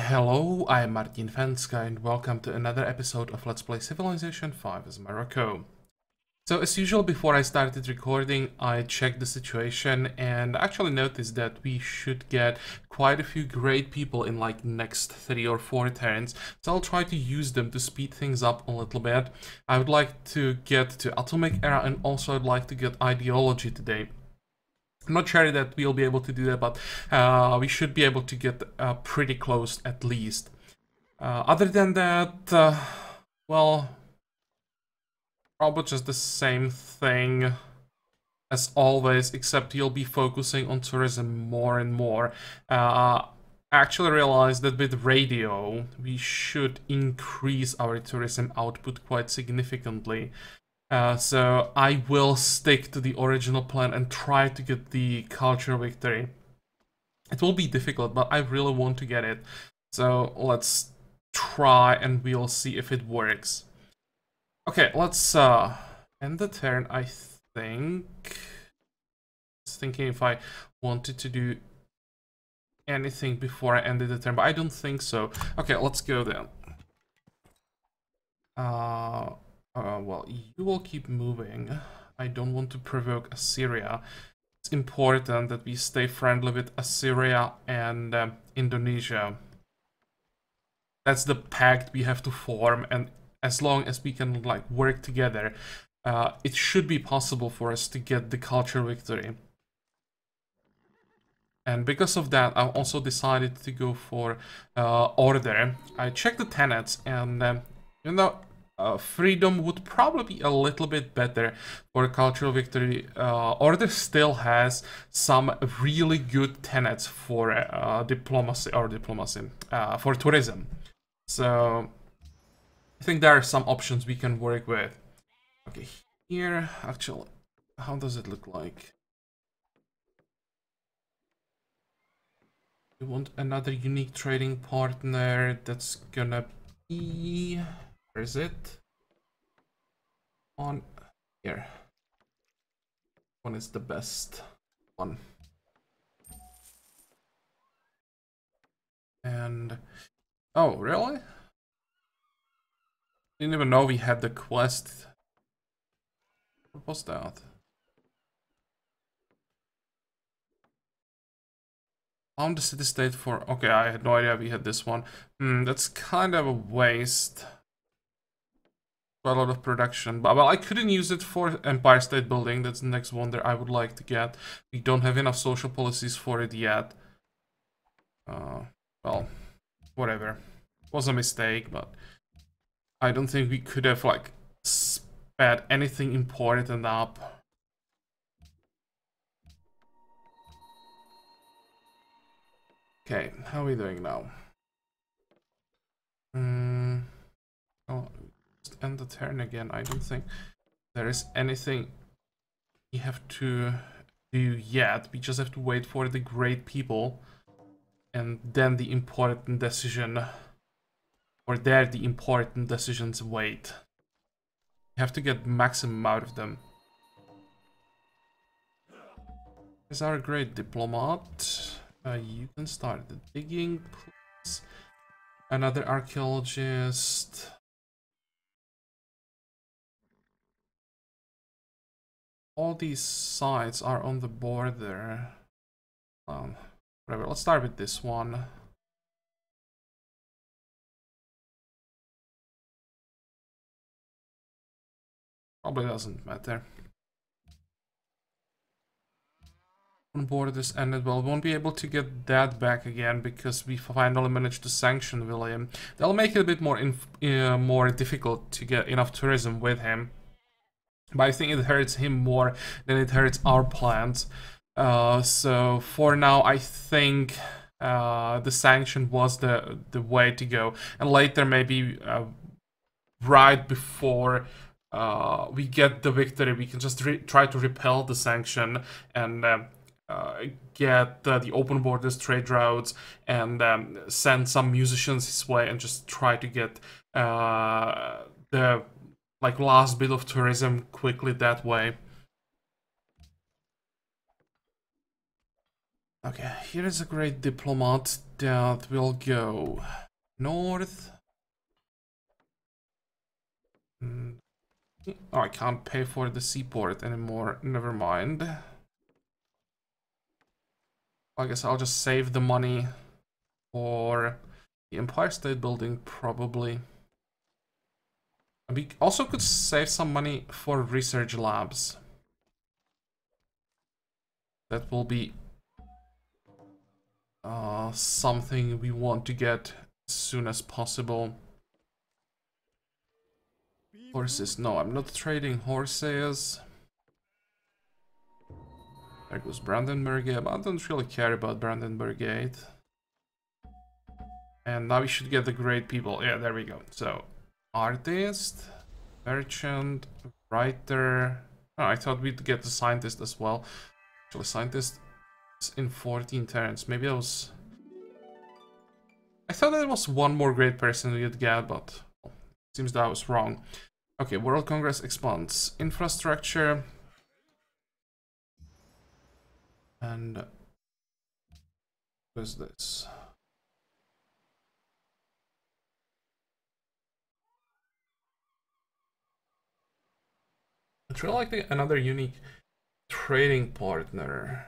Hello, I'm Martin Fencka and welcome to another episode of Let's Play Civilization 5 as Morocco. So as usual, before I started recording, I checked the situation and actually noticed that we should get quite a few great people in like next 3 or 4 turns, so I'll try to use them to speed things up a little bit. I would like to get to Atomic Era and also I'd like to get Ideology today. I'm not sure that we'll be able to do that, but we should be able to get pretty close at least. Other than that, well, probably just the same thing as always, except you'll be focusing on tourism more and more. I actually realized that with radio, we should increase our tourism output quite significantly. So I will stick to the original plan and try to get the cultural victory. It will be difficult, but I really want to get it. So let's try and we'll see if it works. Okay, let's end the turn, I think. I was thinking if I wanted to do anything before I ended the turn, but I don't think so. Okay, let's go then. Well, you will keep moving. I don't want to provoke Assyria. It's important that we stay friendly with Assyria and Indonesia. That's the pact we have to form, and as long as we can like work together, it should be possible for us to get the cultural victory. And because of that, I also decided to go for order. I checked the tenets, and you know, freedom would probably be a little bit better for a cultural victory. Order still has some really good tenets for diplomacy for tourism. So I think there are some options we can work with. Okay, here actually, how does it look like? We want another unique trading partner. That's gonna be... Where is it? On here. One is the best one. And... Oh, really? Didn't even know we had the quest. What was that? Found the city state for... Okay, I had no idea we had this one. That's kind of a waste. A lot of production, but well, I couldn't use it for Empire State Building. That's the next wonder I would like to get. We don't have enough social policies for it yet. Well, whatever. It was a mistake, but I don't think we could have like sped anything important up. Okay, how are we doing now? Oh, just end the turn again. I don't think there is anything we have to do yet. We just have to wait for the great people, and then the important decision, or there the important decisions wait. You have to get maximum out of them. Is our great diplomat. You can start the digging, please. Another archaeologist. All these sites are on the border. Whatever, let's start with this one. Probably doesn't matter. Borders ended. Well, we won't be able to get that back again because we finally managed to sanction William. That'll make it a bit more difficult to get enough tourism with him. But I think it hurts him more than it hurts our plans. So for now, I think the sanction was the way to go. And later, maybe right before we get the victory, we can just try to repel the sanction and get the open borders trade routes and send some musicians his way and just try to get the like last bit of tourism quickly that way. Okay, here is a great diplomat that will go north. Oh, I can't pay for the seaport anymore. Never mind. I guess I'll just save the money for the Empire State Building, probably. And we also could save some money for research labs. That will be something we want to get as soon as possible. Horses. No, I'm not trading horses. There goes Brandenburg Gate, but I don't really care about Brandenburg Gate. And now we should get the great people. Yeah, there we go. So, artist, merchant, writer. Oh, I thought we'd get the scientist as well. Actually, scientist is in 14 turns. Maybe that was... I thought there was one more great person we'd get, but well, seems that I was wrong. Okay, World Congress expands. Infrastructure. And... what is this? I'd really like another unique trading partner.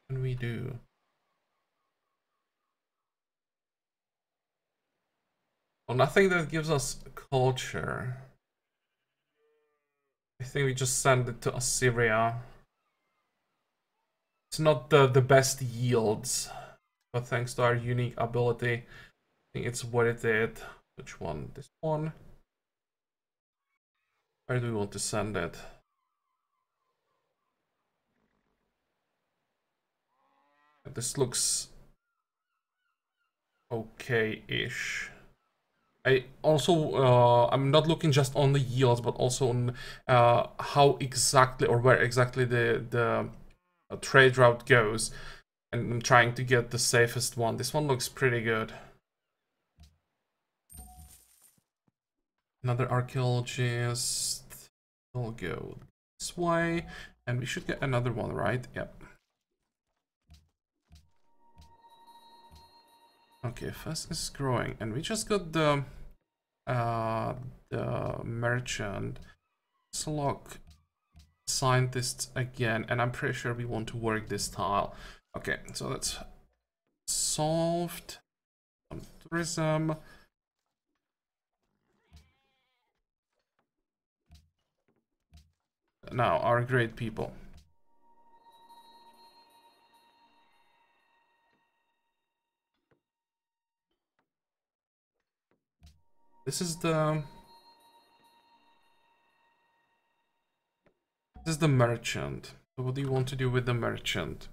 What can we do? Well, nothing that gives us culture. I think we just send it to Assyria. It's not the best yields, but thanks to our unique ability, I think it's worth it. Which one? This one? Where do we want to send it? This looks okay-ish. I also, I'm not looking just on the yields, but also on how exactly or where exactly the trade route goes. And I'm trying to get the safest one. This one looks pretty good. Another archaeologist. We'll go this way. And we should get another one, right? Yep. Okay, fast is growing. And we just got the merchant. Let's lock scientists again. And I'm pretty sure we want to work this tile. Okay, so that's solved. Some tourism. Now, our great people. This is the merchant. So what do you want to do with the merchant?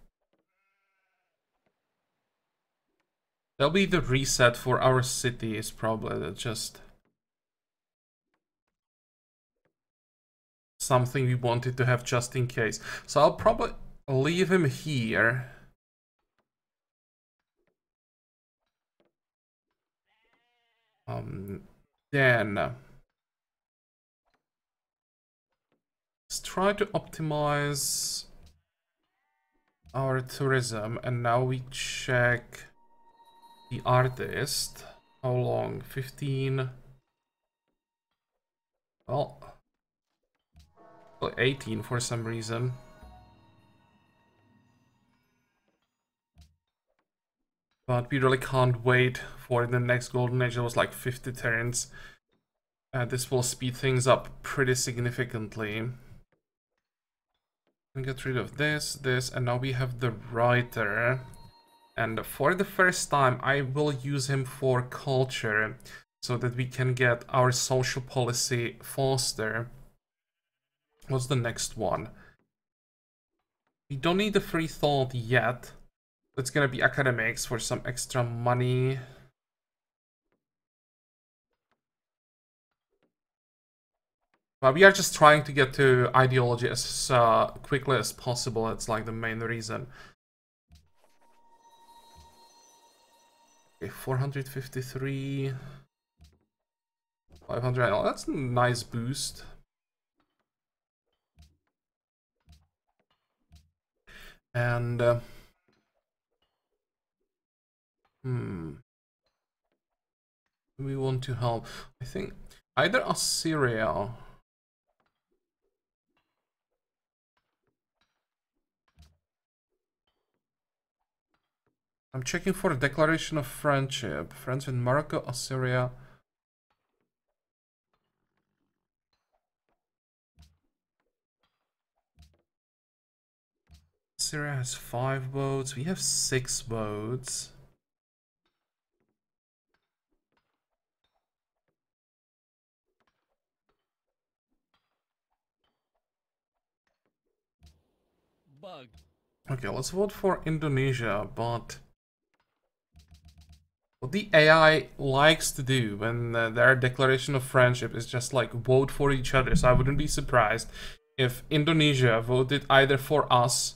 That'll be the reset for our city is probably just something we wanted to have just in case. So I'll probably leave him here. Then let's try to optimize our tourism, and now we check the artist. How long? 15. Well, 18 for some reason. But we really can't wait for the next golden age. It was like 50 turns. This will speed things up pretty significantly. We get rid of this, and now we have the writer. And for the first time, I will use him for culture so that we can get our social policy faster. What's the next one? We don't need the free thought yet. It's gonna be academics for some extra money. But we are just trying to get to ideology as quickly as possible. It's like the main reason. Okay, 453. 500. Oh, that's a nice boost. And we want to help. I think either Assyria. I'm checking for a declaration of friendship. Friends with Morocco, Assyria. Assyria has 5 boats. We have 6 boats. Okay, let's vote for Indonesia, but what the AI likes to do when their declaration of friendship is just like vote for each other. So I wouldn't be surprised if Indonesia voted either for us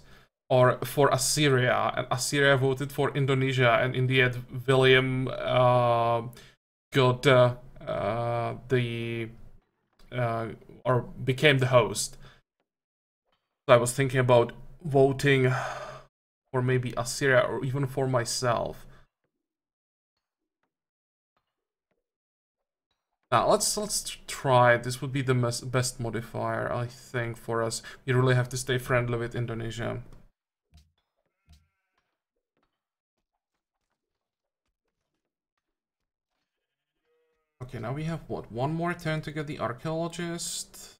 or for Assyria, and Assyria voted for Indonesia, and in the end, William got or became the host. So I was thinking about voting for maybe Assyria or even for myself. Now let's try. This would be the best modifier, I think, for us. We really have to stay friendly with Indonesia. Okay, now we have what? One more turn to get the archaeologist.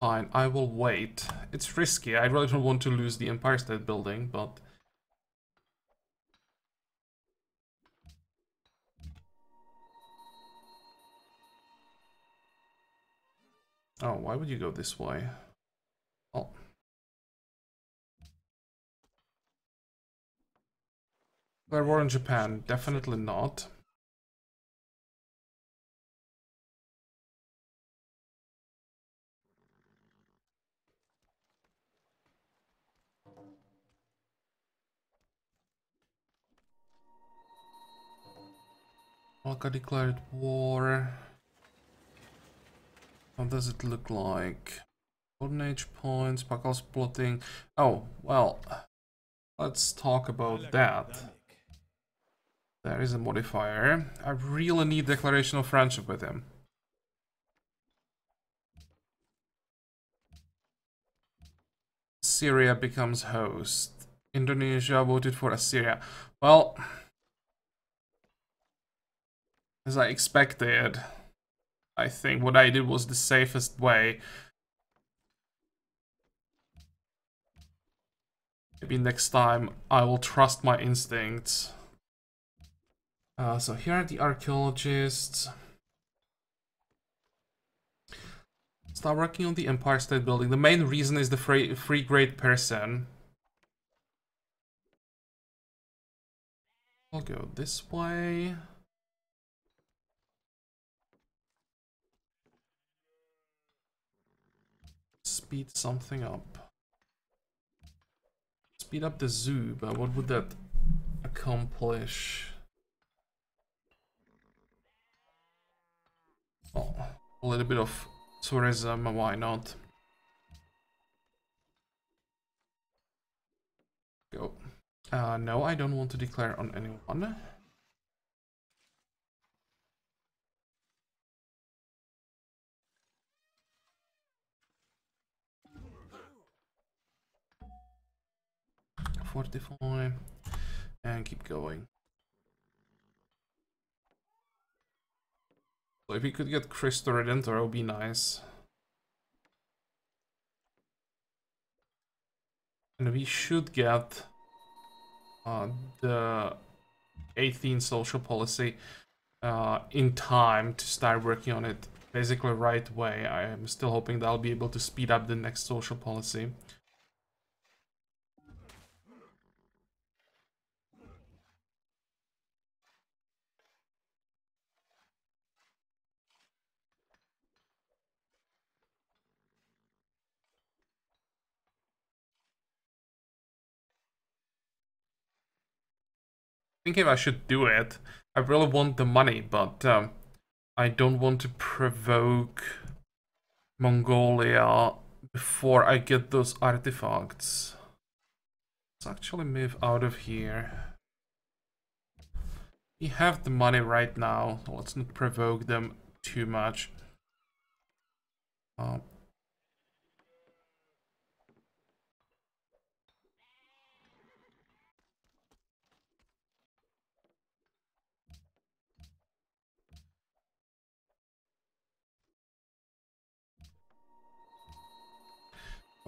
Fine, I will wait. It's risky. I really don't want to lose the Empire State Building, but oh, why would you go this way? Oh. There war in Japan, definitely not. Malka declared war. How does it look like? Golden Age points, Pakal's plotting. Oh, well, let's talk about that. There is a modifier. I really need declaration of friendship with him. Syria becomes host. Indonesia voted for Assyria. Well, as I expected, I think what I did was the safest way. Maybe next time I will trust my instincts. So here are the archaeologists. Start working on the Empire State Building. The main reason is the free great person. I'll go this way. Speed something up. Speed up the zoo, but what would that accomplish? Oh, a little bit of tourism, why not? Go. No, I don't want to declare on anyone. Fortify and keep going. So if we could get Cristo Redentor, it would be nice. And we should get the 18 social policy in time to start working on it basically right away. I am still hoping that I'll be able to speed up the next social policy. Thinking I should do it. I really want the money, but I don't want to provoke Mongolia before I get those artifacts. Let's actually move out of here. We have the money right now, so let's not provoke them too much.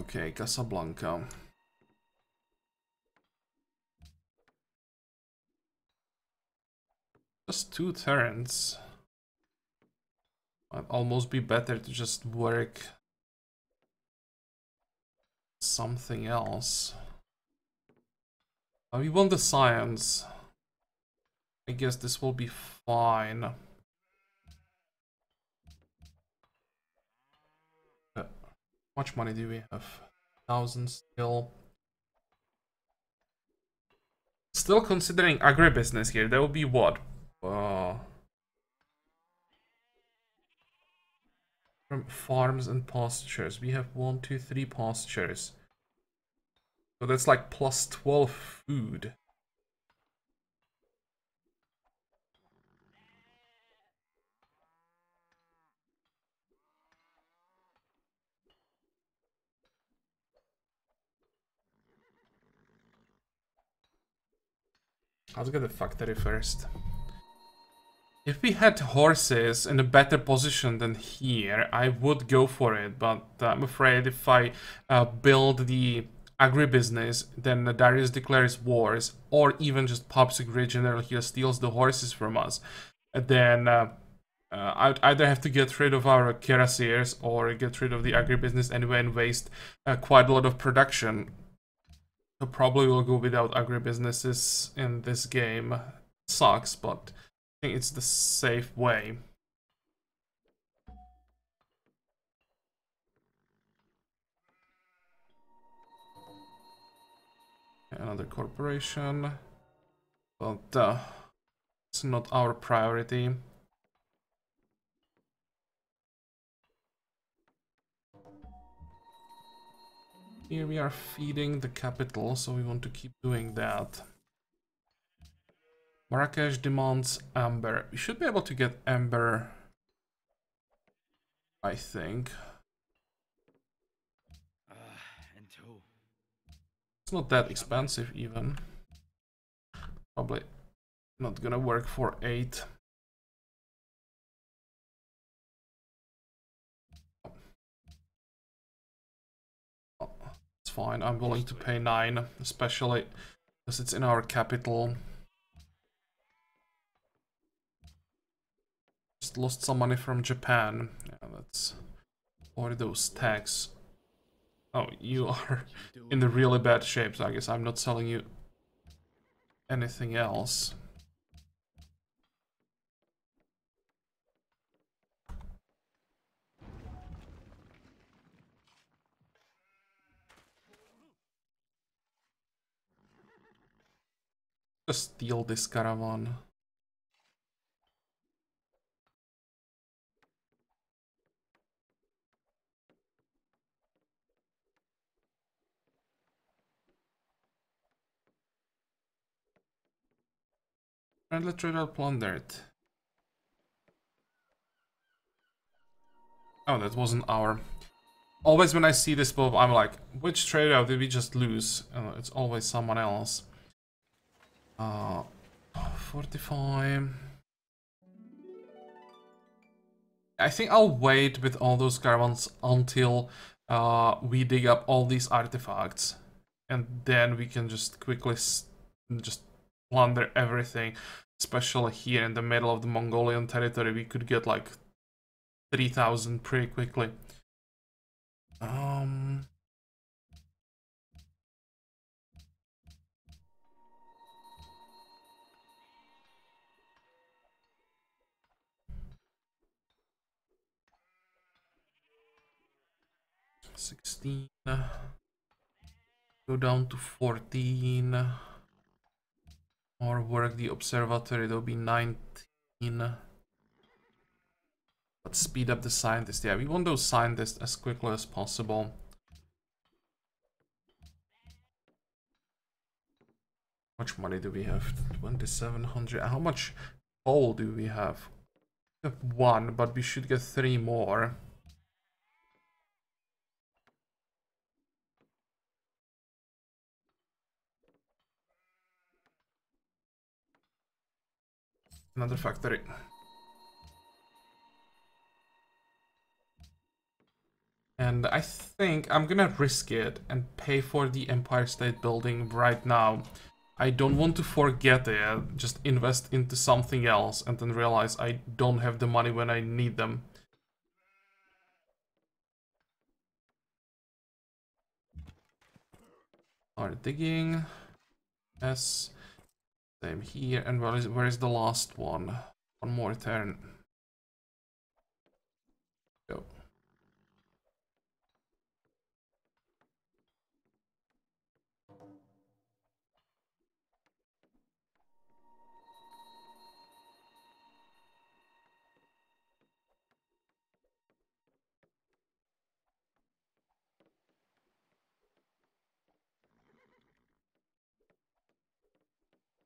Okay, Casablanca. Just 2 turns. Might almost be better to just work something else. We want the science. I guess this will be fine. How much money do we have? 1,000 still. Still considering agribusiness here. That would be what? From farms and pastures. We have 1, 2, 3 pastures. So that's like plus 12 food. Let's get the factory first. If we had horses in a better position than here, I would go for it, but I'm afraid if I build the agribusiness, then Darius declares wars, or even just pops a great general here, steals the horses from us, then I'd either have to get rid of our cuirassiers or get rid of the agribusiness anyway and waste quite a lot of production. So probably we'll go without agribusinesses in this game. Sucks, but I think it's the safe way. Another corporation, but it's not our priority. Here we are feeding the capital, so we want to keep doing that. Marrakesh demands amber. We should be able to get amber, I think. It's not that expensive even. Probably not gonna work for 8. Oh, it's fine, I'm willing to pay 9, especially because it's in our capital. Just lost some money from Japan. Yeah, that's for those tax. Oh, you are in the really bad shape, so I guess I'm not selling you anything else. Just steal this caravan. Friendly trader plundered. Oh, that wasn't our... Always when I see this pop, I'm like, which trader did we just lose? It's always someone else. 45... I think I'll wait with all those caravans until we dig up all these artifacts. And then we can just quickly just plunder everything. Especially here in the middle of the Mongolian territory, we could get like 3,000 pretty quickly. 16. Go down to 14. Or work the observatory, that'll be 19. Let's speed up the scientists. Yeah, we want those scientists as quickly as possible. much money do we have? 2,700. How much coal do we have? We have 1, but we should get 3 more. Another factory. And I think I'm gonna risk it and pay for the Empire State Building right now. I don't want to forget it, just invest into something else and then realize I don't have the money when I need them. Start digging. Yes. Same here. And where is the last one? One more turn. Go.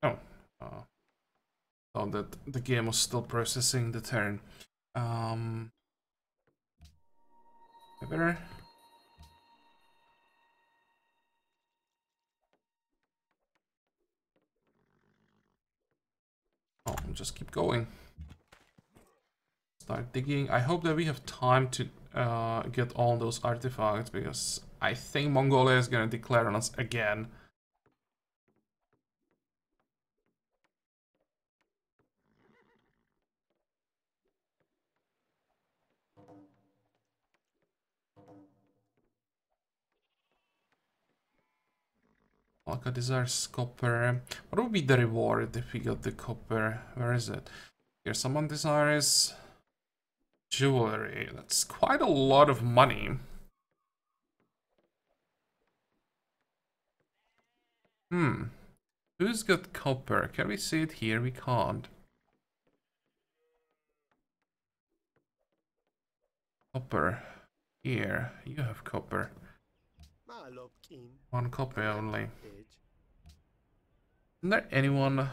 Oh. Thought that the game was still processing the turn. Better. Oh, just keep going. Start digging. I hope that we have time to get all those artifacts, because I think Mongolia is gonna declare on us again. Alka desires copper. What would be the reward if we got the copper? Where is it? Here, someone desires jewelry. That's quite a lot of money. Who's got copper? Can we see it here? We can't. Copper. Here, you have copper. 1 copper only. Isn't there anyone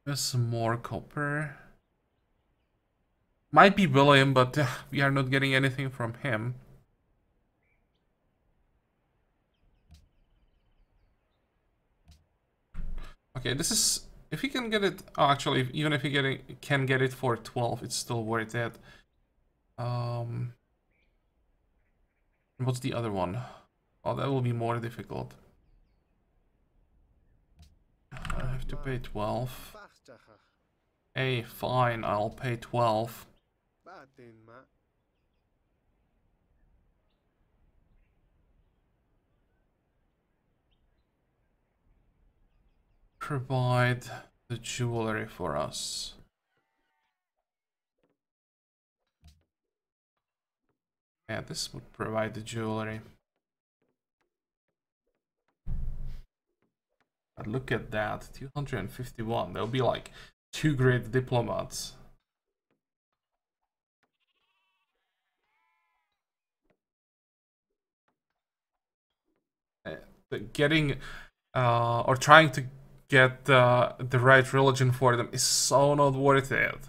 who has some more copper? Might be William, but we are not getting anything from him. Okay, this is... If he can get it... Oh, actually, even if he can get it for 12, it's still worth it. What's the other one? Oh, that will be more difficult. I have to pay 12. Hey, fine, I'll pay 12. Provide the jewelry for us. Yeah, this would provide the jewelry. But look at that, 251. There'll be like 2 great diplomats. Getting or trying to get the right religion for them is so not worth it.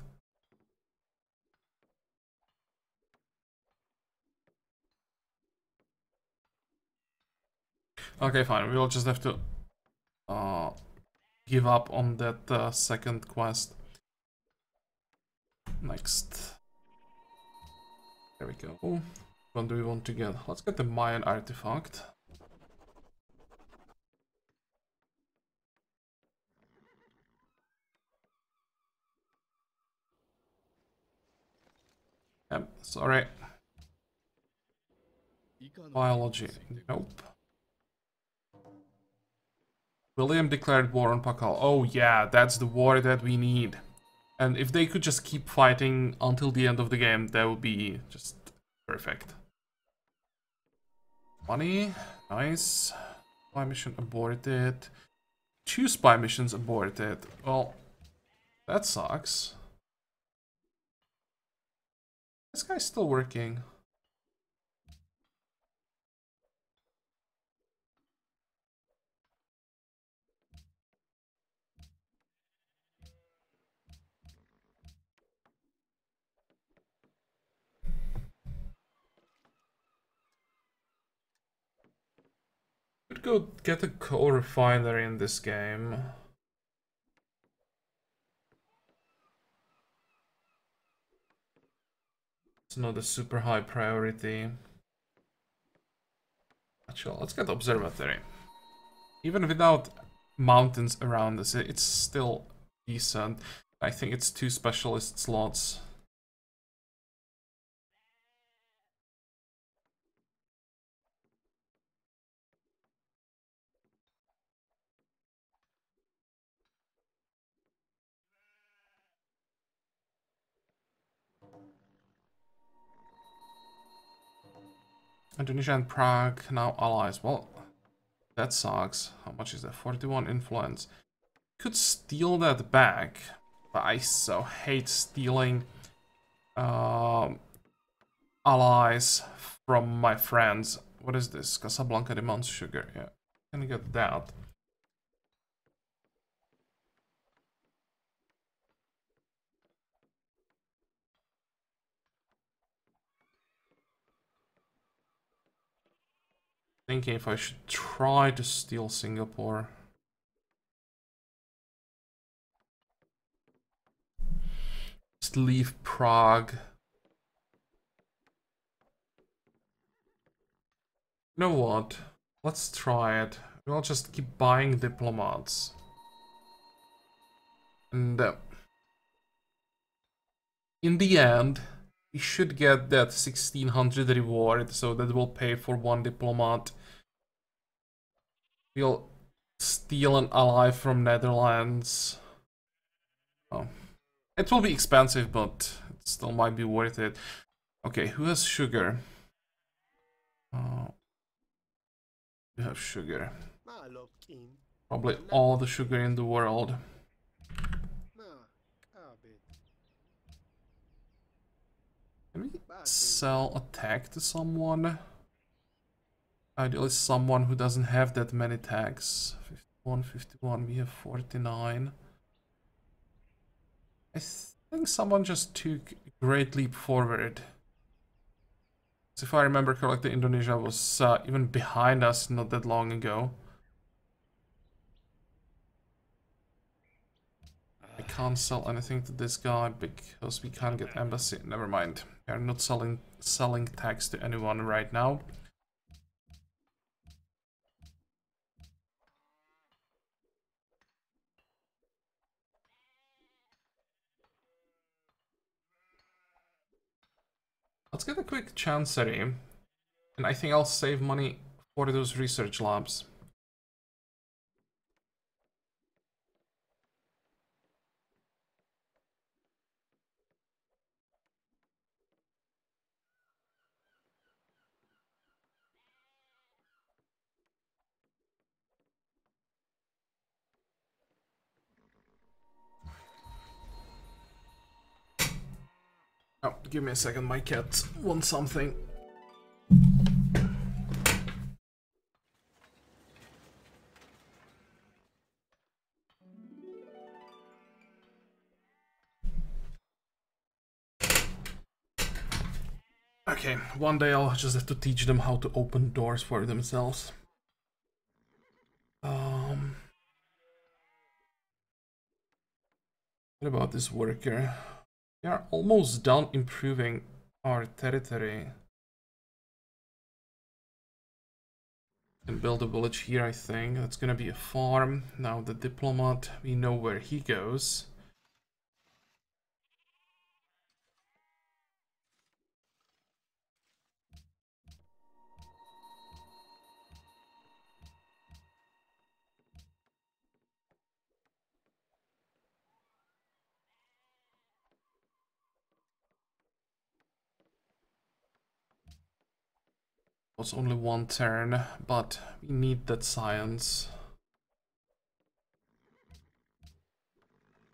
Okay, fine. We'll just have to give up on that second quest. Next. There we go. What one do we want to get? Let's get the Mayan artifact. Sorry. Biology. Nope. William declared war on Pakal. Oh yeah, that's the war that we need. And if they could just keep fighting until the end of the game, that would be just perfect. Money. Nice. Spy mission aborted. 2 spy missions aborted. Well, that sucks. This guy's still working. go get a coal refinery in this game. It's not a super high priority. Actually, let's get observatory. Even without mountains around us, it's still decent. I think it's 2 specialist slots. Indonesia and Prague now allies. Well, that sucks. How much is that? 41 influence. Could steal that back, but I so hate stealing allies from my friends. What is this? Casablanca demands sugar. Yeah, gonna get that. Thinking if I should try to steal Singapore. Just leave Prague. You know what? Let's try it. We'll just keep buying diplomats. And in the end, we should get that 1600 reward, so that will pay for 1 diplomat. We'll steal an ally from Netherlands. Oh. It will be expensive, but it still might be worth it. Okay, who has sugar? You have sugar. Probably all the sugar in the world. Can we sell a tag to someone? Ideally someone who doesn't have that many tags. 51, 51, we have 49. I think someone just took a great leap forward. So if I remember correctly, Indonesia was even behind us not that long ago. I can't sell anything to this guy because we can't get embassy. Never mind. We are not selling tags to anyone right now. Let's get a quick chancery, and I think I'll save money for those research labs. Oh, give me a second, my cat wants something. Okay, one day I'll just have to teach them how to open doors for themselves. What about this worker? We are almost done improving our territory. And build a village here, I think. That's gonna be a farm. Now the diplomat, we know where he goes. It was only 1 turn, but we need that science.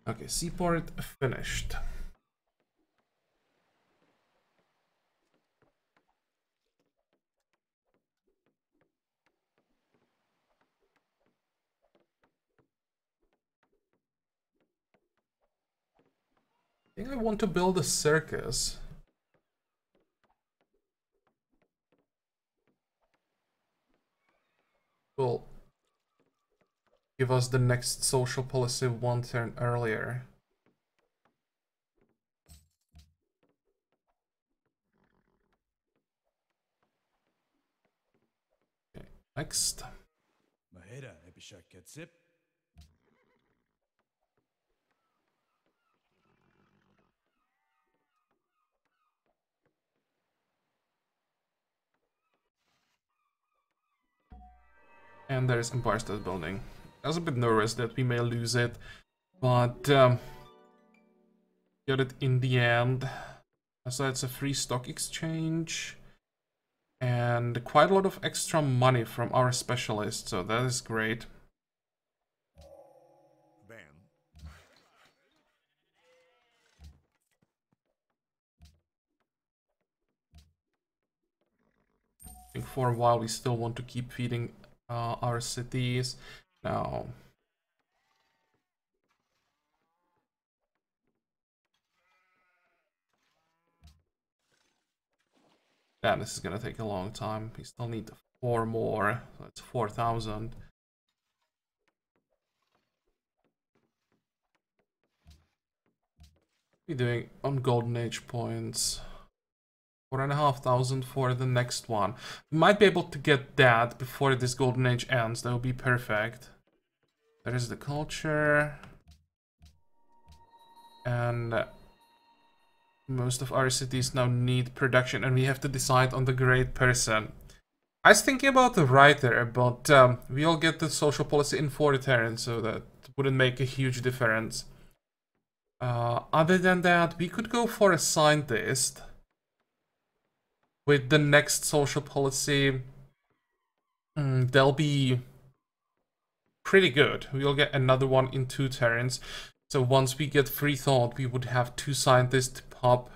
Okay, seaport finished. I think I want to build a circus. We'll give us the next social policy 1 turn earlier. Okay, next. And there's Empire State Building. I was a bit nervous that we may lose it, but got it in the end. So it's a free stock exchange and quite a lot of extra money from our specialist, so that is great. I think for a while we still want to keep feeding our cities. Now, yeah, this is gonna take a long time. We still need 4 more, so that's 4,000. We're doing on Golden Age points. 4,500 for the next one. We might be able to get that before this Golden Age ends. That would be perfect. There is the culture. And most of our cities now need production, and we have to decide on the great person. I was thinking about the writer, but we'll get the social policy in 4 turns, so that wouldn't make a huge difference. Other than that, we could go for a scientist. With the next social policy, they'll be pretty good. We'll get another one in 2 turns. So once we get free thought, we would have 2 scientists pop,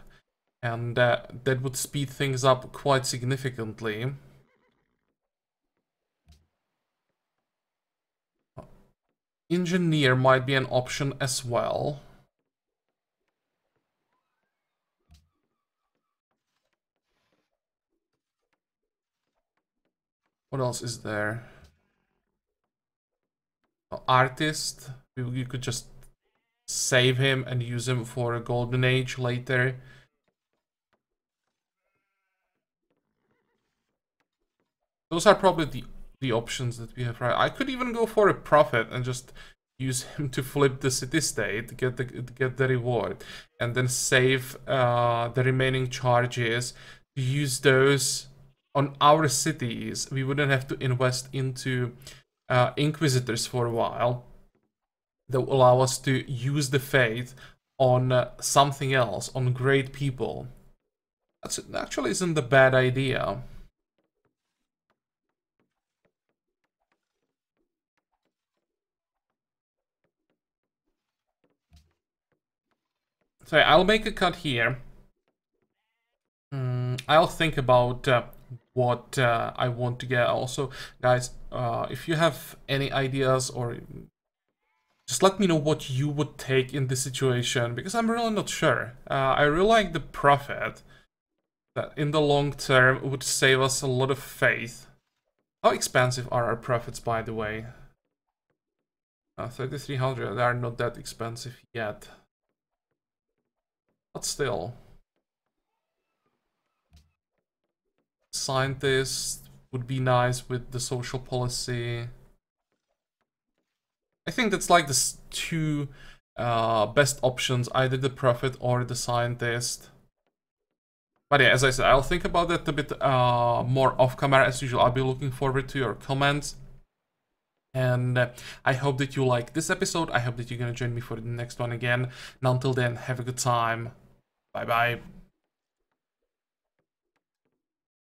and that would speed things up quite significantly. Engineer might be an option as well. What else is there? Artist. You could just save him and use him for a golden age later. Those are probably the options that we have, right? I could even go for a prophet and just use him to flip the city-state, get the reward, and then save the remaining charges, to use those on our cities. We wouldn't have to invest into inquisitors for a while. That will allow us to use the faith on something else, on great people. That actually isn't a bad idea. So I'll make a cut here. I'll think about what I want to get. Also, guys, if you have any ideas, or just let me know what you would take in this situation, because I'm really not sure. I really like the Prophet. That in the long term would save us a lot of faith. How expensive are our Prophets, by the way? 3,300, they are not that expensive yet. But still. Scientist would be nice with the social policy. I think that's like the 2 best options, either the Prophet or the Scientist. But yeah, as I said, I'll think about that a bit more off camera as usual. I'll be looking forward to your comments. And I hope that you like this episode. I hope that you're gonna join me for the next one again. And until then, have a good time. Bye bye.